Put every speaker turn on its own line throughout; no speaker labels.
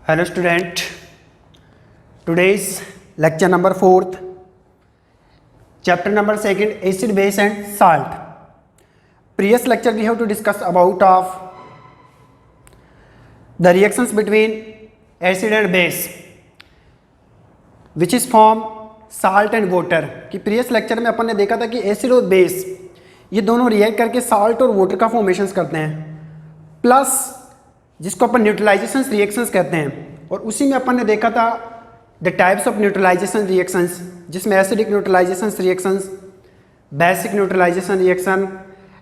Hello student, today's lecture number 4th, chapter number 2nd, acid, base and salt. Previous lecture we have to discuss about of the reactions between acid and base which is form salt and water. कि previous lecture में अपन ने देखा था कि acid और base ये दोनों react करके salt और water का फॉर्मेशंस करते हैं, प्लस जिसको अपन न्यूट्रलाइजेशन रिएक्शंस कहते हैं। और उसी में अपन ने देखा था the types of neutralisation reactions, जिसमें acidic neutralisation reactions, basic neutralisation reaction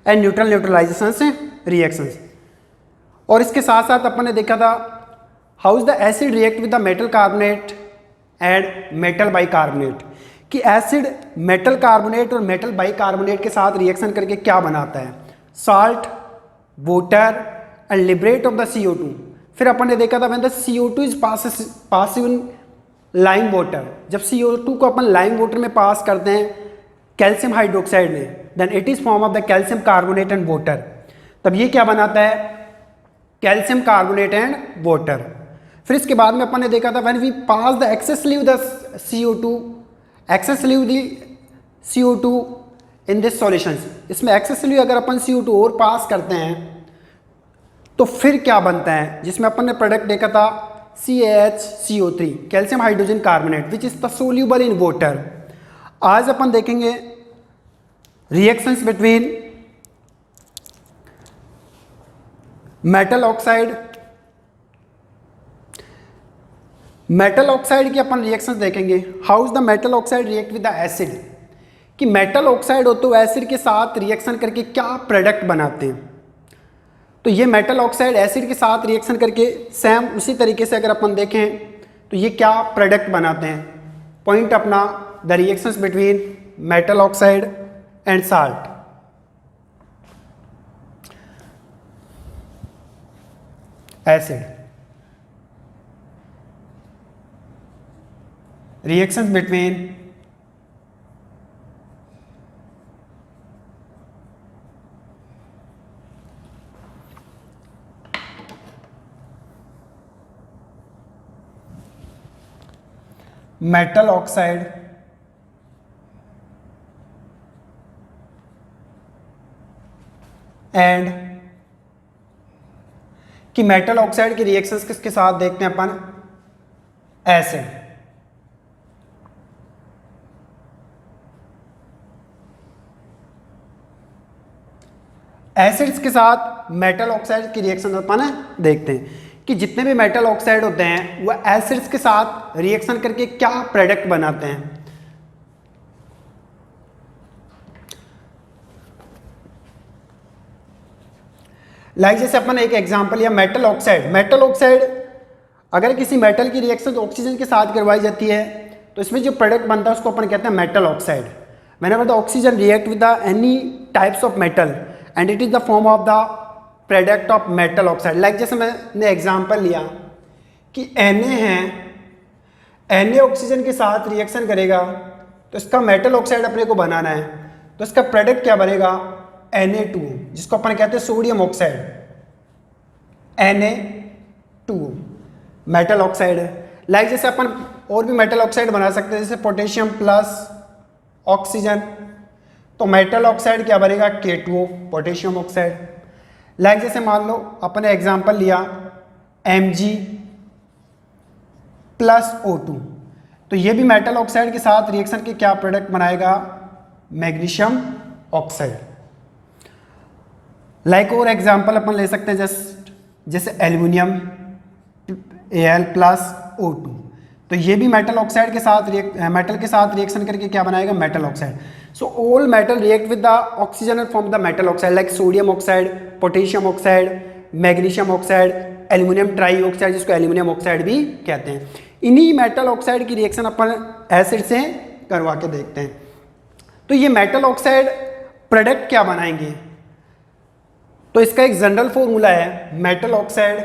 and neutral neutralisation reactions. और इसके साथ साथ अपन ने देखा था how is the acid react with the metal carbonate and metal bicarbonate, कि एसिड मेटल कार्बोनेट और मेटल बाइकार्बोनेट के साथ रिएक्शन करके क्या बनाता है, salt, water and liberate of the CO2। फिर अपन ने देखा था when the CO2 is pass in lime water, जब CO2 को अपन लाइम वाटर में पास करते हैं कैल्शियम हाइड्रोक्साइड में, then it is form of the calcium carbonate and water. तब ये क्या बनाता है, कैल्शियम कार्बोनेट एंड वाटर। फिर इसके बाद में अपन ने देखा था when we pass the excessly the CO2 in this solutions, इसमें एक्सेसली अगर अपन CO2 और पास करते हैं तो फिर क्या बनता है, जिसमें अपन ने प्रोडक्ट देखा था CaHCO3 calcium hydrogen carbonate which is the soluble in water. आज अपन देखेंगे रिएक्शंस बिटवीन मेटल ऑक्साइड की अपन रिएक्शंस देखेंगे। How is the metal oxide react with the acid, कि मेटल ऑक्साइड हो तो एसिड के साथ रिएक्शन करके क्या प्रोडक्ट बनाते हैं। तो ये मेटल ऑक्साइड एसिड के साथ रिएक्शन करके सेम उसी तरीके से अगर अपन देखें तो ये क्या प्रोडक्ट बनाते हैं। पॉइंट अपना the reactions between metal oxide and salt. Acid reactions between metal oxide and, कि मेटल ऑक्साइड की रिएक्शंस किसके साथ देखते हैं अपन, एसिड। एसिड्स के साथ मेटल ऑक्साइड की रिएक्शन अपन देखते हैं कि जितने भी मेटल ऑक्साइड होते हैं वह एसिड्स के साथ रिएक्शन करके क्या प्रोडक्ट बनाते हैं। लाइक जैसे अपन एक एग्जांपल लिया मेटल ऑक्साइड अगर किसी मेटल की रिएक्शन ऑक्सीजन के साथ करवाई जाती है तो इसमें जो प्रोडक्ट बनता है उसको अपन कहते हैं metal oxide. Whenever the oxygen react with the any types of metal and it is the form of the product of metal oxide. Like जैसे मैंने एग्जांपल लिया कि Na ऑक्सीजन के साथ रिएक्शन करेगा तो इसका मेटल ऑक्साइड अपने को बनाना है, तो इसका प्रोडक्ट क्या बनेगा, Na2, जिसको अपन कहते हैं sodium oxide. Na2 metal oxide है। लाइक जैसे अपन और भी मेटल ऑक्साइड बना सकते हैं, जैसे पोटेशियम प्लस ऑक्सीजन, तो मेटल ऑक्साइड क्या बनेगा, K2O पोटेशियम ऑक्साइड। लाइक जैसे मान लो अपने एग्जांपल लिया Mg प्लस O2, तो ये भी मेटल ऑक्साइड के साथ रिएक्शन के क्या प्रोडक्ट बनाएगा, मैग्नीशियम ऑक्साइड। लाइक और एग्जांपल अपन ले सकते हैं जैसे एल्यूमिनियम Al प्लस O2, तो ये भी मेटल ऑक्साइड के साथ मेटल के साथ रिएक्शन करके क्या बनाएगा, metal oxide. So all metal react with the oxygen and form the metal oxide like sodium oxide, potassium oxide, magnesium oxide, aluminum trioxide जिसको एल्यूमिनियम ऑक्साइड भी कहते हैं। इन्हीं मेटल ऑक्साइड की रिएक्शन अपन एसिड से करवा के देखते हैं। तो ये मेटल ऑक्साइड प्रोडक्ट क्या बनाएंगे, तो इसका एक जनरल फॉर्मूला है metal oxide,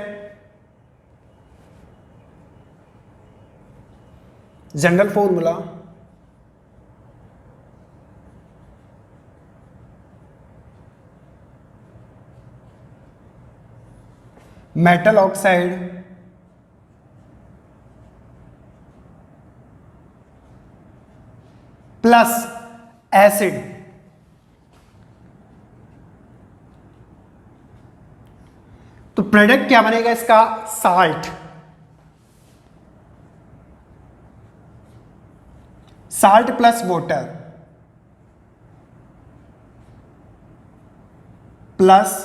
general formula metal oxide plus acid, तो प्रोडक्ट क्या बनेगा इसका? Salt. Salt plus water plus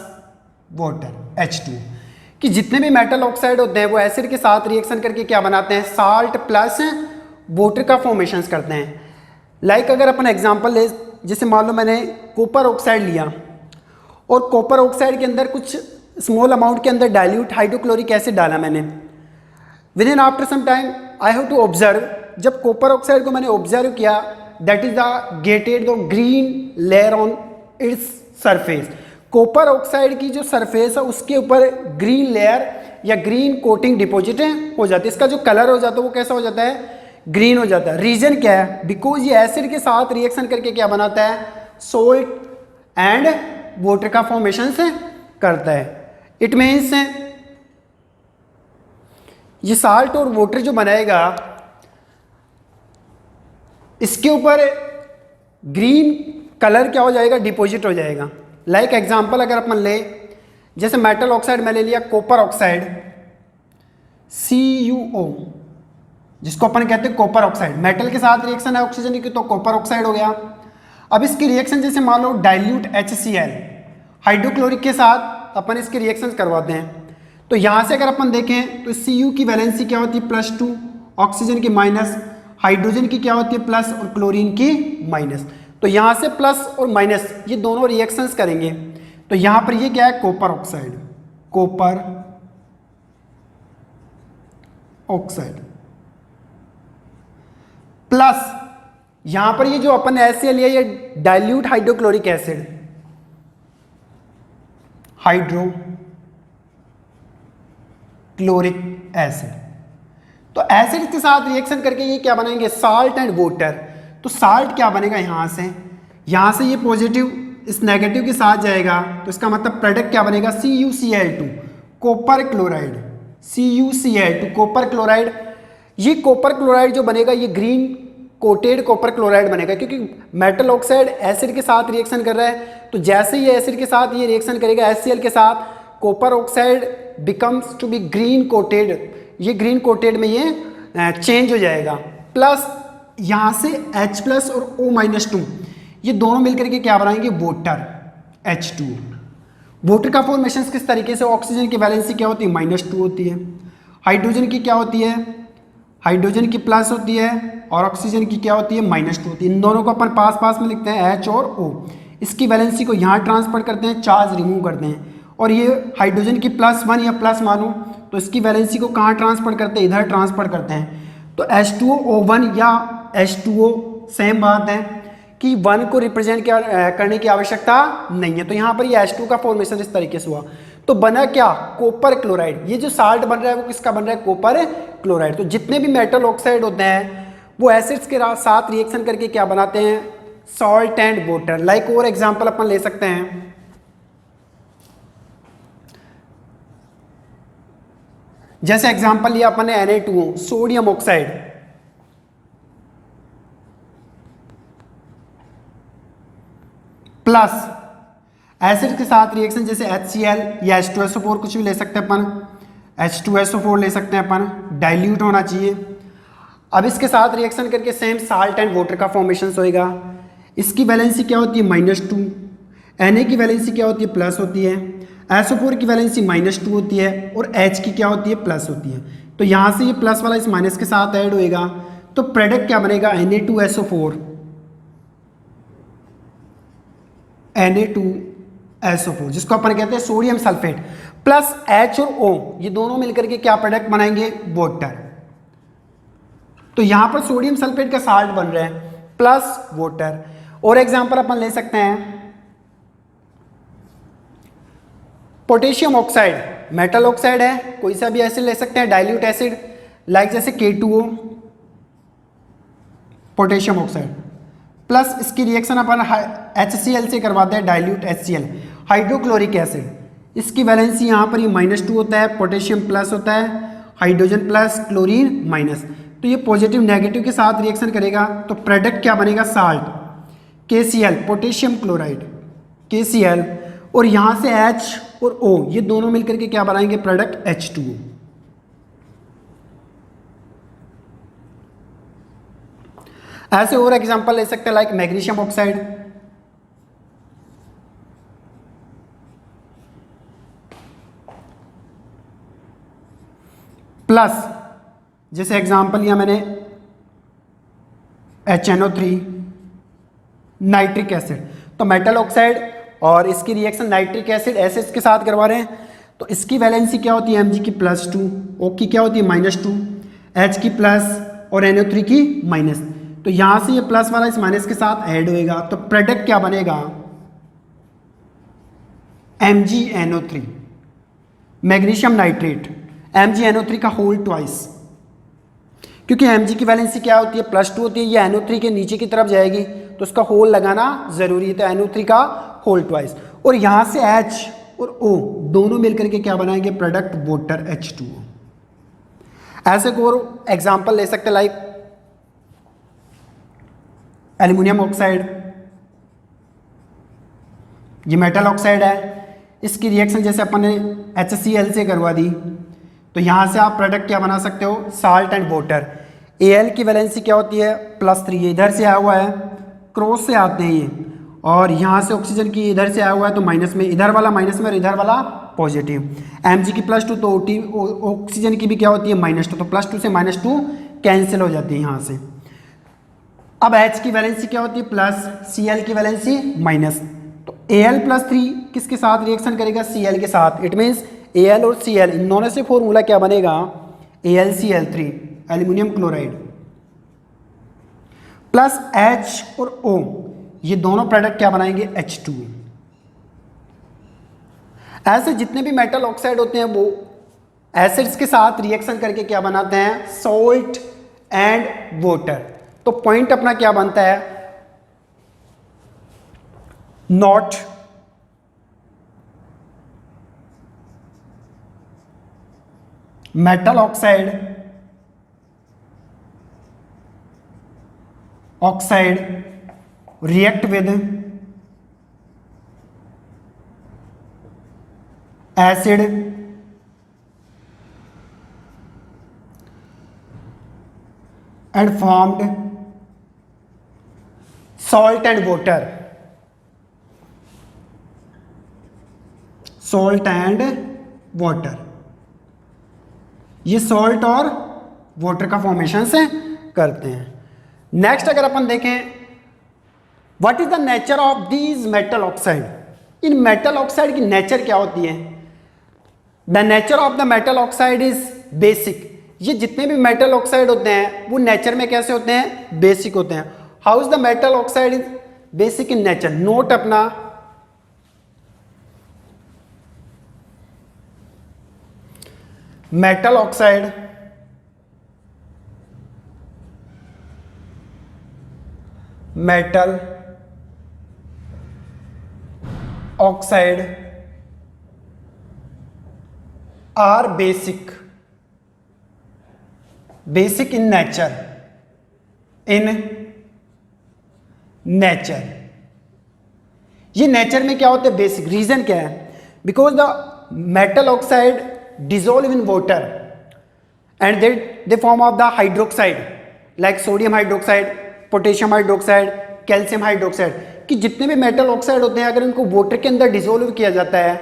water H2, कि जितने भी मेटल ऑक्साइड होते हैं वो एसिड के साथ रिएक्शन करके क्या बनाते हैं? साल्ट प्लस वाटर का फॉर्मेशंस करते हैं। लाइक अगर अपन एग्जांपल ले, जैसे मान लो मैंने कॉपर ऑक्साइड लिया और कॉपर ऑक्साइड के अंदर कुछ स्मॉल अमाउंट के अंदर डाइल्यूट हाइड्रोक्लोरिक एसिड डाला मैंने। Within after some time I have to observe, जब कॉपर ऑक्साइड को मैंने ऑब्जर्व किया, that is the gated the green layer on its surface. Copper oxide की जो सरफेस है उसके ऊपर ग्रीन लेयर या ग्रीन कोटिंग डिपॉजिट हो जाती है। इसका जो कलर हो जाता है वो कैसा हो जाता है? ग्रीन हो जाता है। रीजन क्या है? बिकॉज ये एसिड के साथ रिएक्शन करके क्या बनाता है? सोल्ट एंड वाटर का फॉर्मेशन से करता है। इट मीन्स ये साल्ट और वाटर जो बनाएगा इसके ऊपर ग्रीन कलर क्या हो जाएगा? डिपॉजिट हो जाएगा। लाइक एग्जांपल अगर अपन ले, जैसे मेटल ऑक्साइड मैंने लिया कॉपर ऑक्साइड CuO, जिसको अपन कहते हैं कॉपर ऑक्साइड। मेटल के साथ रिएक्शन है ऑक्सीजन की, तो कॉपर ऑक्साइड हो गया। अब इसकी रिएक्शन जैसे मान लो डाइल्यूट HCl हाइड्रोक्लोरिक के साथ अपन इसके रिएक्शन करवाते हैं, तो यहाँ से अगर अपन देखें तो Cu की वैलेंसी क्या होती है? +2, ऑक्सीजन की माइनस, हाइड्रोजन की क्या होती है? प्लस, और क्लोरीन की माइनस। तो यहाँ से प्लस और माइनस ये दोनों रिएक्शंस करेंगे, तो यहाँ पर ये क्या है? Copper oxide, copper oxide plus यहाँ पर ये जो अपन HCl लिया ये dilute hydrochloric acid, hydrochloric acid. तो एसिड के साथ रिएक्शन करके ये क्या बनाएंगे? Salt and water. तो साल्ट क्या बनेगा? यहाँ से ये पॉजिटिव इस नेगेटिव के साथ जाएगा, तो इसका मतलब प्रोडक्ट क्या बनेगा? CuCl2 copper chloride, CuCl2 copper chloride. ये कॉपर क्लोराइड जो बनेगा ये ग्रीन कोटेड कॉपर क्लोराइड बनेगा, क्योंकि मेटल ऑक्साइड एसिड के साथ रिएक्शन कर रहा है। तो जैसे ये एसिड के साथ ये रिएक्शन करेगा HCl के साथ, copper oxide becomes to be green coated, ये ग्रीन कोटेड में ये चेंज हो जाएगा। प्लस यहाँ से H+ और O-2 ये दोनों मिलकर के क्या बनाएंगे? Water H2। वाटर का फॉर्मेशन किस तरीके से? ऑक्सीजन की वैलेंसी क्या होती है? -2 होती है। हाइड्रोजन की क्या होती है? हाइड्रोजन की प्लस होती है, और ऑक्सीजन की क्या होती है? -2 होती है। इन दोनों को अपन पास पास में लिखते हैं H और O। इसकी वैलेंसी को यहाँ ट्रांसफर करते हैं, चार्ज रिमूव करते हैं। और ये हाइड्रोजन की +1 या प्लस मानूँ तो इसकी वैलेंसी को कहाँ ट्रांसफर करते हैं? इधर ट्रांसफर करते हैं। तो H2O1 या H2O सेम बात है कि 1 को रिप्रेजेंट करने की आवश्यकता नहीं है। तो यहाँ पर ये H2 का फॉर्मेशन इस तरीके से हुआ, तो बना क्या? Copper chloride. ये जो साल्ट बन रहा है वो किसका बन रहा है? Copper chloride. तो जितने भी मेटल ऑक्साइड होते हैं वो एसिड्स के साथ रिएक्शन करके क्या बनाते हैं? Salt and water. लाइक और एग्जांपल अपन ले सकते हैं, जैसे एग्जांपल लिया अपन ने Na2O sodium oxide, plus acid के साथ रिएक्शन जैसे HCl या H2SO4 कुछ भी ले सकते हैं अपन, H2SO4 ले सकते हैं अपन, डाइल्यूट होना चाहिए। अब इसके साथ रिएक्शन करके सेम साल्ट एंड वाटर का फॉर्मेशन होएगा। इसकी वैलेंसी क्या होती है? -2। Na की वैलेंसी क्या होती है? प्लस होती है। SO4 की वैलेंसी -2 होती है, और H की क्या होती है? प्लस होती है। तो यहाँ से ये प्लस वाला इस माइनस के साथ ऐड होएगा, तो प्रोडक्ट क्या बनेगा? Na2SO4, Na2SO4 जिसको अपन कहते हैं सोडियम सल्फेट, प्लस H और O ये दोनों मिलकर के क्या प्रोडक्ट बनाएंगे? वाटर। तो यहाँ पर सोडियम सल्फेट का साल्ट बन रहा है प्लस वाटर। और एग्जांपल अपन ले सकते हैं पोटेशियम ऑक्साइड, मेटल ऑक्साइड है, कोई सा भी एसिड ले सकते हैं, डाइल्यूट एसिड, लाइक जैसे K2O पोटेशियम ऑक्साइड, प्लस इसकी रिएक्शन अपन HCl से करवाते हैं, डाइल्यूट HCl हाइड्रोक्लोरिक एसिड। इसकी वैलेंसी यहाँ पर ये -2 होता है, पोटेशियम प्लस होता है, हाइड्रोजन प्लस, क्लोरीन माइनस। तो तो ये पॉजिटिव नेगेटिव के साथ रिएक्शन करेगा, तो प्रोडक्ट क्या बनेगा, salt KCl potassium chloride KCl, और यहाँ से H और O ये दोनों मिलकर के क्या बनाएंगे, प्रोडक्ट H2O। ऐसे और एग्जांपल ले सकते हैं लाइक मैग्नीशियम ऑक्साइड, प्लस जैसे एग्जांपल लिया मैंने HNO3 नाइट्रिक एसिड, तो मेटल ऑक्साइड और इसकी रिएक्शन नाइट्रिक एसिड एसिड्स के साथ करवा रहे हैं, तो इसकी वैलेंसी क्या होती है Mg की +2, O की क्या होती है -2, H की प्लस और NO3 की माइनस, तो यहाँ से ये प्लस वाला इस माइनस के साथ ऐड होएगा, तो प्रोडक्ट क्या बनेगा, MgNO3 मैग्नीशियम नाइट्रेट, MgNO3 का होल ट्वाइस, क्योंकि Mg की वैलेंसी क्या होती है, +2 होती है, ये NO3 के नीचे की तरफ जाएगी तो उसका होल लगाना जरूरी है, तो NO3 का होल ट्वाइस, और यहाँ से H और O दोनों मिलकर के क्या बनाएंगे, प्रोडक्ट वाटर H2O। ऐसे को और एग्जाम्पल ले सकते लाइक एल्युमिनियम ऑक्साइड, ये मेटल ऑक्साइड है, इसकी रिएक्शन जैसे अपन ने HCl से करवा दी, तो यहाँ से आप प्रोडक्ट क्या बना सकते हो, साल्ट एंड वाटर। Al की वैलेंसी क्या होती है, +3, ये इधर से आया हुआ है, क्रॉस से आते हैं ये, और यहाँ से ऑक्सीजन की इधर से आया हुआ है तो माइनस में, इधर वाला माइनस में और इधर वाला पॉजिटिव। Mg की +2 तो ऑक्सीजन की भी क्या होती है, -2, तो +2 से -2 कैंसिल हो जाती है यहाँ से। अब H की वैलेंसी क्या होती है, प्लस, Cl की वैलेंसी माइनस, तो Al+3 किसके साथ रिएक्शन करेगा, Cl के साथ, इट मीन्स Al और Cl इन दोनों से फॉर्मूला क्या बनेगा, AlCl3 aluminium chloride plus H और O, ये दोनों प्रोडक्ट क्या बनाएंगे, H2O। ऐसे जितने भी मेटल ऑक्साइड होते हैं वो एसिड्स के साथ रिएक्शन करके क्या बनाते हैं, सॉल्ट एंड वाटर। तो पॉइंट अपना क्या बनता है, not metal oxide react with acid and formed salt and water, salt and water, ये सॉल्ट और वाटर का फॉर्मेशन से करते हैं। नेक्स्ट अगर अपन देखें, what is the nature of these metal oxide, in metal oxide की नेचर क्या होती है, the nature of the metal oxide is basic, ये जितने भी मेटल ऑक्साइड होते हैं वो नेचर में कैसे होते हैं, बेसिक होते हैं। How is the metal oxide is basic in nature, note अपना metal oxide metal oxide are basic, basic in nature, in nature, ये नेचर में क्या होते हैं, बेसिक। रीजन क्या है, because the metal oxide dissolve in water and they form of the hydroxide like sodium hydroxide, potassium hydroxide, calcium hydroxide, कि जितने भी मेटल ऑक्साइड होते हैं अगर इनको वाटर के अंदर डिसोल्व किया जाता है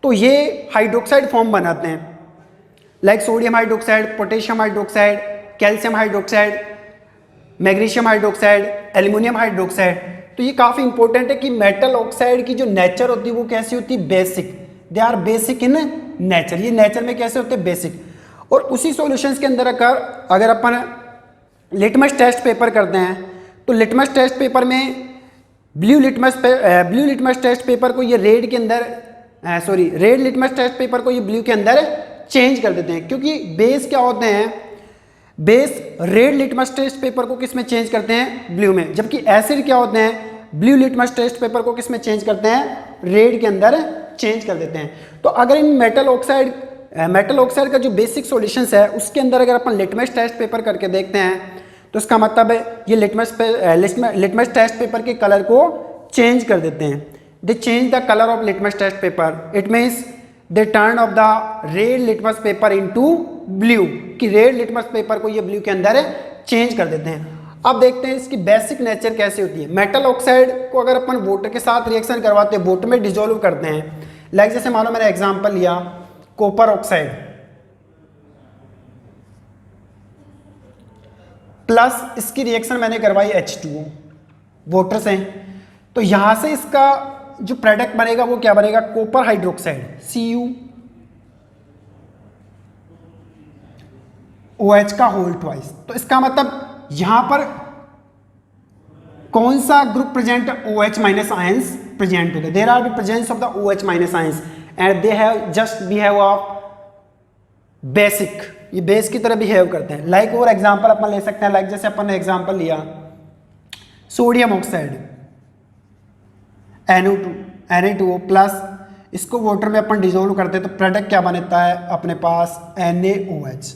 तो ये हाइड्रोक्साइड फॉर्म बनाते हैं, like sodium hydroxide, potassium hydroxide, calcium hydroxide, magnesium hydroxide, aluminium hydroxide. तो ये काफ़ी इंपॉर्टेंट है कि मेटल ऑक्साइड की जो नेचर होती है वो कैसी होती है, basic, they are basic in nature, ये नेचर में कैसे होते हैं, बेसिक। और उसी सॉल्यूशंस के अंदर अगर अपन लिटमस टेस्ट पेपर करते हैं तो लिटमस टेस्ट पेपर में ब्लू लिटमस टेस्ट पेपर को ये रेड के अंदर रेड लिटमस टेस्ट पेपर को ये ब्लू के अंदर चेंज कर देते हैं, क्योंकि बेस क्या होते हैं, base red litmus test paper को किस में चेंज करते हैं, ब्लू में, जबकि एसिड क्या होते हैं, ब्लू लिटमस टेस्ट पेपर को किस में चेंज करते हैं, रेड के अंदर चेंज कर देते हैं। तो अगर इन मेटल ऑक्साइड मेटल ऑक्साइड का जो बेसिक सॉल्यूशंस है उसके अंदर अगर अपन लिटमस टेस्ट पेपर करके देखते हैं तो इसका मतलब है ये लिटमस टेस्ट पेपर के कलर को चेंज कर देते हैं। They change the colour of litmus test paper, it means they turn of the red litmus paper into blue, कि रेड लिटमस पेपर को ये ब्लू के अंदर चेंज कर देते हैं। अब देखते हैं इसकी बेसिक नेचर कैसे होती है। मेटल ऑक्साइड को अगर अपन वाटर के साथ रिएक्शन करवाते हैं, वाटर में डिजोल्व करते हैं, लाइक जैसे मानो मैंने एग्जांपल लिया कॉपर ऑक्साइड प्लस इसकी रिएक्शन मैंने करवाई H2O वाटर से, तो यहां से इसका जो प्रोडक्ट बनेगा वो क्या बनेगा, कॉपर हाइड्रोक्साइड CuOH का होल ट्वाइस। तो इसका मतलब यहां पर कौन सा group present, OH minus ions present होते, there are the presence of the OH minus ions and they have just behave of basic, ये बेस की तरह बिहेव करते हैं। लाइक और एग्जांपल अपन ले सकते हैं, लाइक जैसे अपन ने एग्जांपल लिया सोडियम ऑक्साइड Na2O प्लस, इसको वाटर में अपन डिजोल्व करते हैं तो प्रोडक्ट क्या बनता है अपने पास NaOH,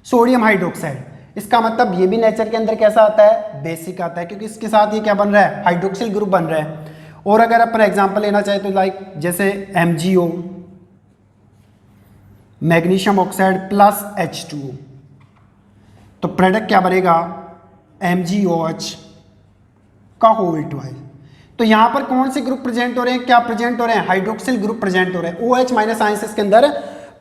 सोडियम हाइड्रोक्साइड। इसका मतलब ये भी नेचर के अंदर कैसा आता है, बेसिक आता है, क्योंकि इसके साथ ये क्या बन रहा है, हाइड्रोक्सिल ग्रुप बन रहा है। और अगर अपन एग्जांपल लेना चाहे तो लाइक जैसे MgO magnesium oxide plus H2O, तो प्रोडक्ट क्या बनेगा MgOH का होल ट्वाइस। तो यहां पर कौन से ग्रुप प्रेजेंट हो रहे हैं, क्या प्रेजेंट हो रहे हैं, हाइड्रोक्सिल ग्रुप प्रेजेंट हो रहे हैं, OH माइनस आयंस इसके अंदर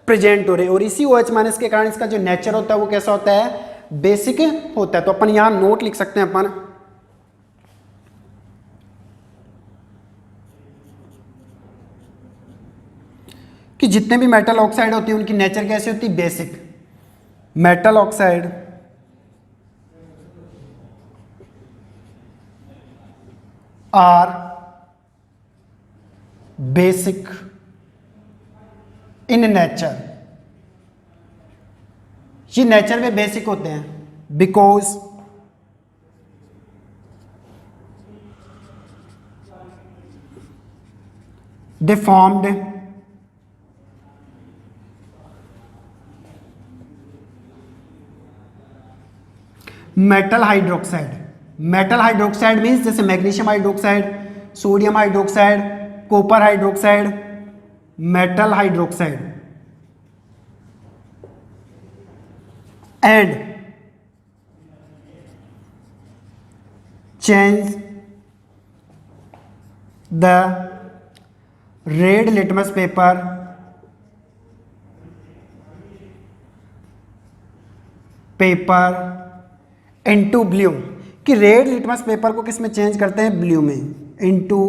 प्रेजेंट हो रहे हैं, और इसी OH माइनस के कारण इसका जो नेचर होता है वो कैसा होता है, बेसिक होता है। तो अपन यहां नोट लिख सकते हैं अपन कि जितने भी मेटल ऑक्साइड होती है उनकी नेचर कैसी होती है, basic. Metal oxide are basic in nature, ये नेचर में बेसिक होते हैं because they formed metal hydroxide. Metal hydroxide means जैसे magnesium hydroxide, sodium hydroxide, copper hydroxide, metal hydroxide and change the red litmus paper into blue, कि red litmus paper को किस में change करते हैं, ब्लू में, into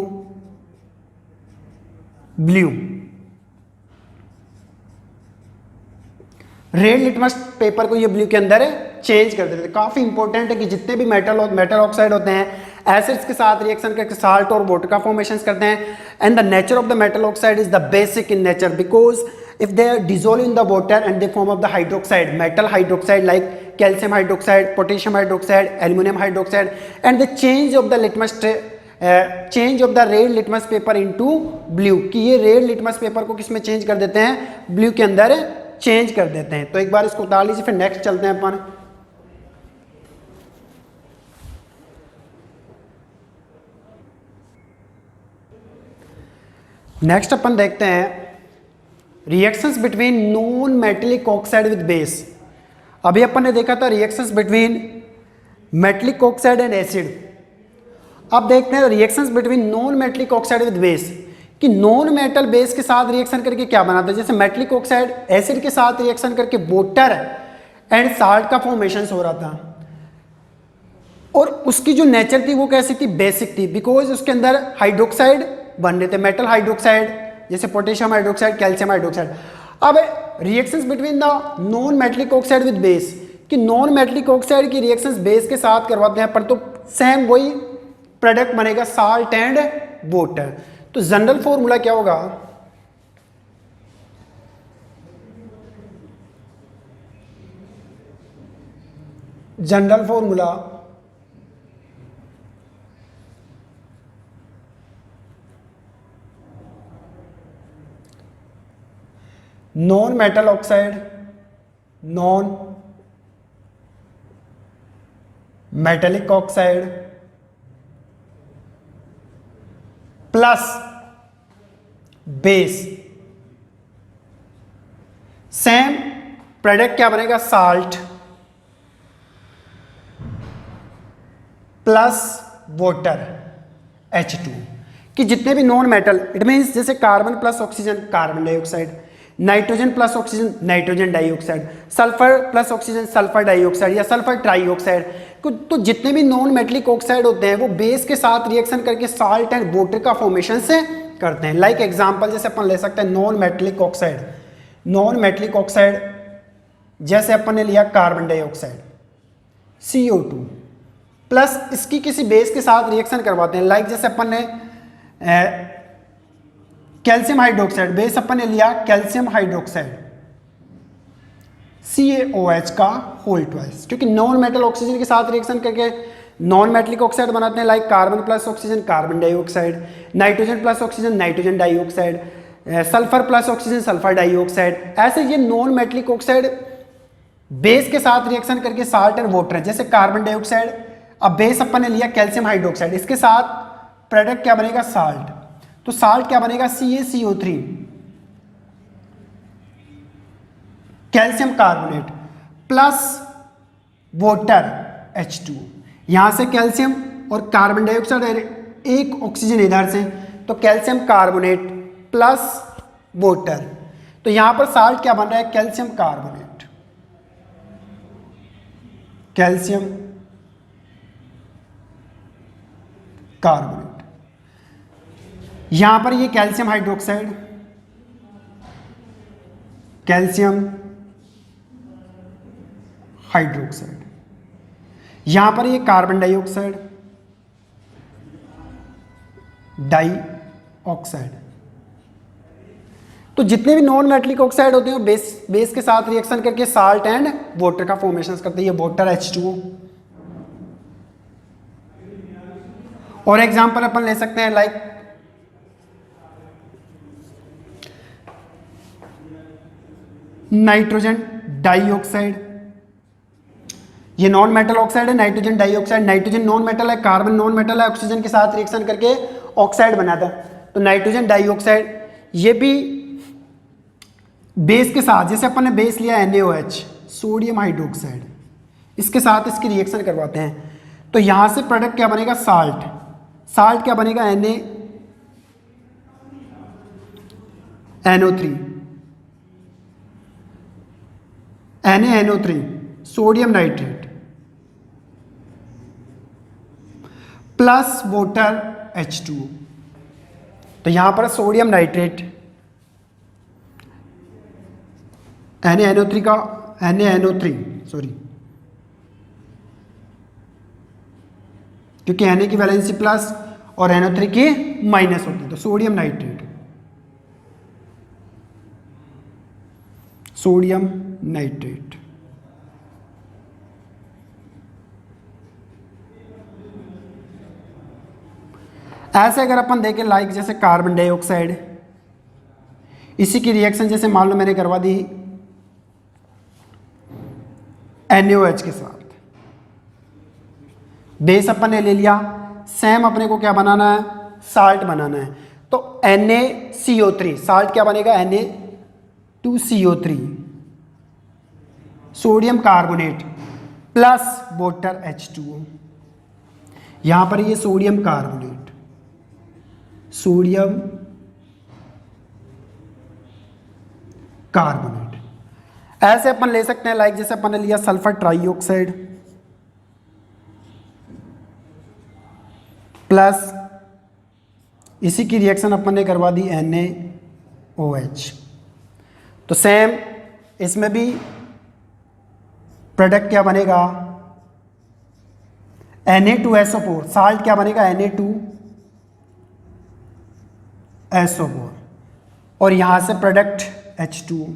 blue. Red litmus paper को ये ब्लू के अंदर चेंज कर देते हैं। काफी इंपॉर्टेंट है कि जितने भी मेटल ऑक्साइड होते हैं एसिड्स के साथ रिएक्शन करके साल्ट और वाटर का फॉर्मेशन करते हैं, and the nature of the metal oxide is the basic in nature because if they are dissolved in the water and they form of the hydroxide, metal hydroxide like calcium hydroxide, potassium hydroxide, aluminum hydroxide, and the change of the change of the red litmus paper into blue, कि ये red litmus paper को किस में change कर देते हैं, blue के अंदर चेंज कर देते हैं। तो एक बार इसको उतार लीजिए, फिर नेक्स्ट चलते हैं अपन। नेक्स्ट अपन देखते हैं reactions between non metallic oxide with base. अभी अपन ने देखा था reactions between metallic oxide and acid. अब देखते हैं reactions between non metallic oxide with base, कि नॉन मेटल बेस के साथ रिएक्शन करके क्या बनाता है। जैसे मेटेलिक ऑक्साइड एसिड के साथ रिएक्शन करके वाटर एंड साल्ट का फॉर्मेशन हो रहा था, और उसकी जो नेचर थी वो कैसी थी, बेसिक थी, बिकॉज उसके अंदर हाइड्रोक्साइड बन रहे थे, मेटल हाइड्रोक्साइड जैसे पोटेशियम हाइड्रोक्साइड, कैल्शियम हाइड्रोक्साइड। अब reactions between the non metallic oxide with base, कि नॉन मेटेलिक ऑक्साइड की रिएक्शंस बेस के साथ करवाते हैं पर तो सेम वही प्रोडक्ट बनेगा, साल्ट एंड वाटर। तो जनरल फॉर्मूला क्या होगा, general formula non metal oxide, non metallic oxide plus base, same product क्या बनेगा, साल्ट प्लस वाटर H2, कि जितने भी नॉन मेटल, इट मीन्स जैसे carbon plus oxygen carbon dioxide, nitrogen plus oxygen nitrogen dioxide, sulphur plus oxygen sulphur dioxide या sulphur trioxide, तो जितने भी नॉन मेटलिक ऑक्साइड होते हैं वो बेस के साथ रिएक्शन करके साल्ट एंड वाटर का फॉर्मेशन से करते हैं। लाइक एग्जांपल जैसे अपन ले सकते हैं non metallic oxide, non metallic oxide जैसे अपन ने लिया कार्बन डाइऑक्साइड CO2 प्लस इसकी किसी बेस के साथ रिएक्शन करवाते हैं। लाइक जैसे अपन ने कैल्शियम हाइड्रोक्साइड, बेस अपन ने लिया कैल्शियम हाइड्रोक्साइड CaOH का होल ट्वाइस, क्योंकि नॉन मेटल ऑक्सीजन के साथ रिएक्शन करके नॉन मेटलिक ऑक्साइड बनाते हैं। Like carbon plus oxygen carbon dioxide, nitrogen plus oxygen nitrogen dioxide, sulphur plus oxygen sulphur dioxide. ऐसे ये नॉन मेटलिक ऑक्साइड बेस के साथ रिएक्शन करके साल्ट एंड वाटर, जैसे कार्बन डाइऑक्साइड, अब बेस अपन ने लिया कैल्शियम हाइड्रोक्साइड, इसके साथ प्रोडक्ट क्या बनेगा, साल्ट, तो साल्ट क्या बनेगा CaCO3 calcium carbonate plus water H2, यहां से कैल्शियम और कार्बन डाइऑक्साइड, एक ऑक्सीजन इधर से, तो कैल्शियम कार्बोनेट प्लस वाटर, तो यहां पर साल्ट क्या बन रहा है, कैल्शियम कार्बोनेट, कैल्शियम कार्बोनेट। यहां पर ये कैल्शियम हाइड्रोक्साइड, कैल्शियम हाइड्रोक्साइड, यहां पर ये कार्बन डाइऑक्साइड डाइऑक्साइड। तो जितने भी नॉन मेटलिक ऑक्साइड होते हैं वो बेस के साथ रिएक्शन करके साल्ट एंड वाटर का फॉर्मेशन करते हैं, ये वाटर H2O। और एग्जांपल अपन ले सकते हैं लाइक नाइट्रोजन डाइऑक्साइड, ये नॉन मेटल ऑक्साइड है nitrogen dioxide, nitrogen non metal है, कार्बन नॉन मेटल है, ऑक्सीजन के साथ रिएक्शन करके ऑक्साइड बनाता है, तो नाइट्रोजन डाइऑक्साइड। ये भी बेस के साथ, जैसे अपन ने बेस लिया NaOH सोडियम हाइड्रोक्साइड, इसके साथ इसकी रिएक्शन करवाते हैं, तो यहां से प्रोडक्ट क्या बनेगा, साल्ट, साल्ट क्या बनेगा NaNO3 sodium nitrate plus water H2O, तो यहां पर सोडियम नाइट्रेट NaNO3 का NaNO3 सॉरी, क्योंकि Na की वैलेंसी प्लस और NO3 की माइनस होती है, तो सोडियम नाइट्रेट, सोडियम नाइट्रेट। ऐसे अगर अपन देखें लाइक जैसे कार्बन डाइऑक्साइड, इसी की रिएक्शन जैसे मान लो मैंने करवा दी NaOH के साथ, बेस अपन ने ले लिया, सेम अपने को क्या बनाना है, साल्ट बनाना है, तो NaCO3 साल्ट क्या बनेगा Na2CO3 sodium carbonate plus water H2O, यहां पर ये सोडियम कार्बोनेट, सोडियम कार्बोनेट। ऐसे अपन ले सकते हैं लाइक जैसे अपन ने लिया सल्फर ट्राइऑक्साइड प्लस इसी की रिएक्शन अपन ने करवा दी NaOH, तो सेम इसमें भी प्रोडक्ट क्या बनेगा Na2SO4, साल्ट क्या बनेगा Na2SO4 और यहां से प्रोडक्ट H2O।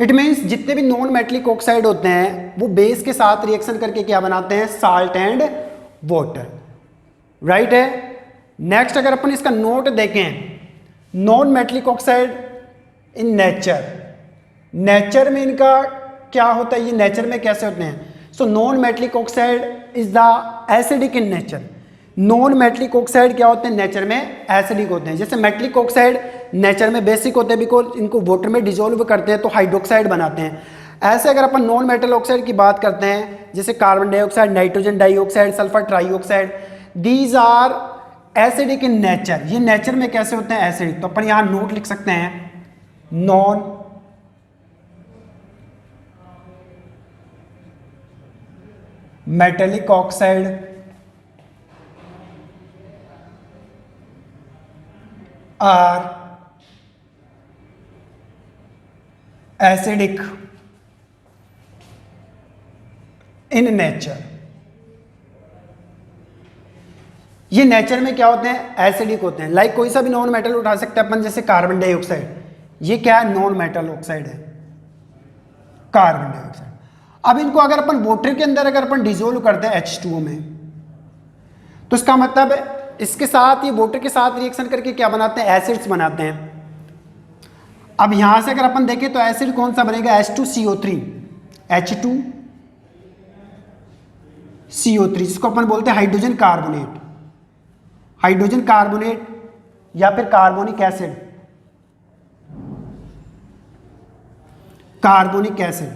इट मीन्स जितने भी नॉन मेटलिक ऑक्साइड होते हैं वो बेस के साथ रिएक्शन करके क्या बनाते हैं, साल्ट एंड वाटर, राइट है। नेक्स्ट अगर अपन इसका नोट देखें, non metallic oxide in nature. Nature में इनका क्या होता है, ये नेचर में कैसे होते हैं? So non metallic oxide is the acidic in nature. Non metallic oxide क्या होते हैं? नेचर में एसिडिक होते हैं। जैसे मेटलिक ऑक्साइड नेचर में बेसिक होते हैं, बिकॉज इनको वाटर में डिजोल्व करते हैं तो हाइड्रोक्साइड बनाते हैं। ऐसे अगर अपन नॉन मेटल ऑक्साइड की बात करते हैं, जैसे carbon dioxide, nitrogen dioxide, sulphur trioxide, these are acidic in nature. ये नेचर में कैसे होते हैं? एसिडिक। तो अपन यहां नोट लिख सकते हैं, non metallic oxide are acidic in nature. ये नेचर में क्या होते हैं? एसिडिक होते हैं। लाइक कोई सा भी नॉन मेटल उठा सकते हैं अपन, जैसे कार्बन डाइऑक्साइड, ये क्या है? नॉन मेटल ऑक्साइड है, कार्बन डाइऑक्साइड। अब इनको अगर अपन वाटर के अंदर अगर अपन डिजोल्व करते हैं H2O में, तो इसका मतलब है इसके साथ, ये वाटर के साथ रिएक्शन करके क्या बनाते हैं? एसिड्स बनाते हैं। अब यहां से अगर अपन देखें तो एसिड कौन सा बनेगा? H2CO3, H2CO3, जिसको अपन बोलते हैं हाइड्रोजन कार्बोनेट, हाइड्रोजन कार्बोनेट या फिर carbonic acid, carbonic acid,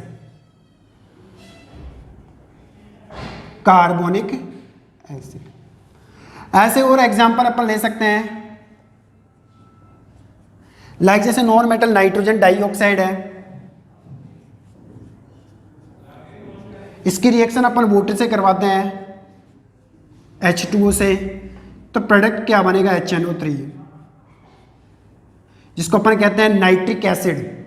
carbonic acid. ऐसे और एग्जांपल अपन ले सकते हैं, लाइक जैसे नॉन मेटल नाइट्रोजन डाइऑक्साइड है, इसकी रिएक्शन अपन वाटर से करवाते हैं H2O से, तो प्रोडक्ट क्या बनेगा? HNO3, जिसको अपन कहते हैं नाइट्रिक एसिड,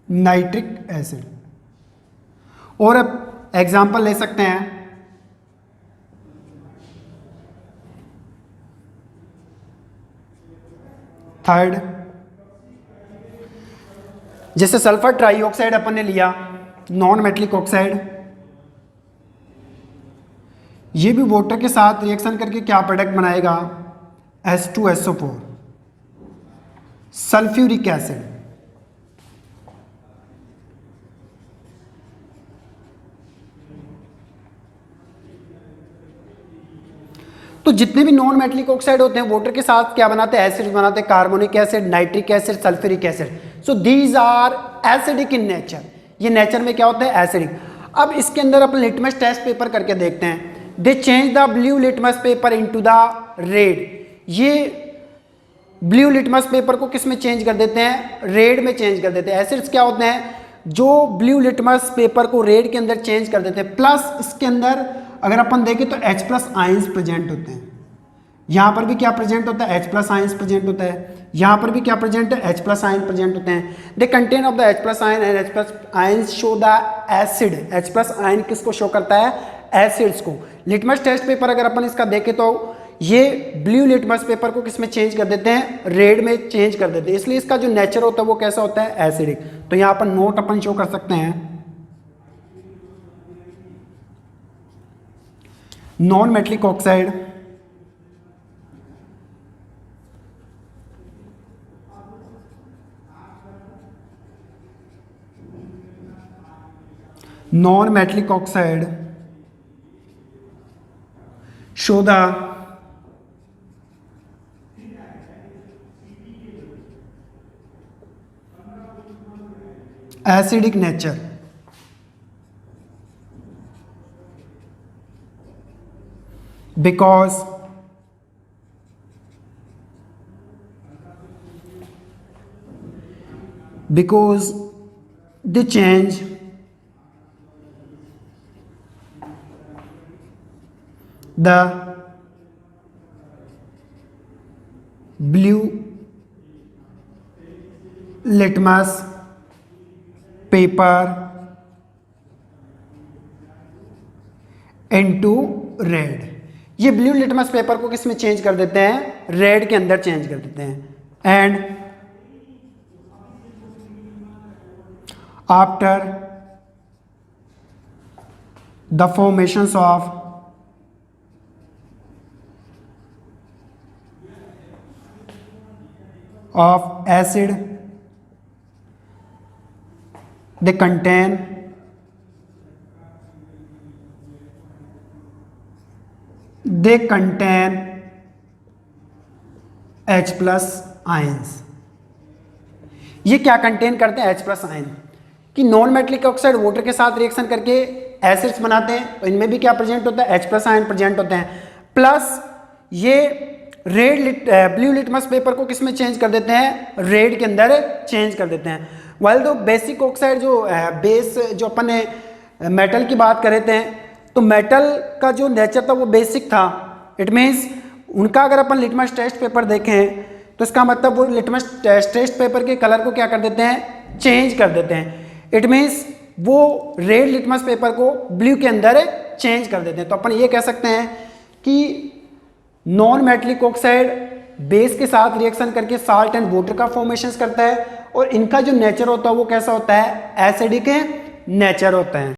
नाइट्रिक एसिड। और अब एग्जाम्पल ले सकते हैं, थर्ड, जैसे सल्फर ट्राइऑक्साइड अपन ने लिया, नॉन मेटलिक ऑक्साइड, ये भी वाटर के साथ रिएक्शन करके क्या प्रोडक्ट बनाएगा? H2SO4, sulphuric acid. तो जितने भी नॉन मेटलिक ऑक्साइड होते हैं वाटर के साथ क्या बनाते हैं? एसिड बनाते हैं, carbonic acid, nitric acid, sulphuric acid. So these are acidic in nature. ये नेचर में क्या होता है? एसिडिक। अब इसके अंदर अपन लिटमस टेस्ट पेपर करके देखते हैं। They change the blue litmus paper into the red. ये ब्लू लिटमस पेपर को किस में चेंज कर देते हैं? रेड में चेंज कर देते हैं। एसिड्स क्या होते हैं? जो ब्लू लिटमस पेपर को रेड के अंदर चेंज कर देते हैं। प्लस इसके अंदर अगर अपन देखें तो H+ आयंस प्रेजेंट होते हैं। यहाँ पर भी क्या प्रेजेंट होता है? H+ आयंस प्रेजेंट होता है। यहाँ पर भी क्या प्रेजेंट है? H+ आयन प्रेजेंट होते हैं। They contain of the H+ ion and H+ ions show the acid. H+ ion किसको शो करता है? एसिड्स को। लिटमस टेस्ट पेपर अगर अपन इसका देखें तो ये ब्लू लिटमस पेपर को किस में चेंज कर देते हैं? रेड में चेंज कर देते हैं। इसलिए इसका जो नेचर होता है वो कैसा होता है? एसिडिक। तो यहाँ पर नोट अपन शो कर सकते हैं, non metallic oxide non-metallic oxide show the acidic nature. Because they change the blue litmus paper into red. ये ब्लू लिटमस पेपर को किस में चेंज कर देते हैं? रेड के अंदर चेंज कर देते हैं. And after the formations of of acid they contain H plus ions. ये क्या कंटेन करते हैं? H plus ion. कि नॉन मेटलिक ऑक्साइड वाटर के साथ रिएक्शन करके एसिड्स बनाते हैं, तो इनमें भी क्या प्रेजेंट होता है? H प्लस आयन प्रेजेंट होते हैं। प्लस ये ब्लू लिटमस पेपर को किस में चेंज कर देते हैं? रेड के अंदर चेंज कर देते हैं। वाइल दो बेसिक ऑक्साइड जो बेस जो अपन ने मेटल की बात कर रहे थे, तो मेटल का जो नेचर था वो बेसिक था। इट मीन्स उनका अगर अपन लिटमस टेस्ट पेपर देखें तो इसका मतलब वो लिटमस टेस्ट पेपर के कलर को क्या कर देते हैं? चेंज कर देते हैं। इट मीन्स वो रेड लिटमस पेपर को ब्लू के अंदर चेंज कर देते हैं। तो अपन ये कह सकते हैं कि नॉन मेटलिक ऑक्साइड बेस के साथ रिएक्शन करके साल्ट एंड वाटर का फॉर्मेशन करता है, और इनका जो नेचर होता है वो कैसा होता है? एसिडिक नेचर होता है।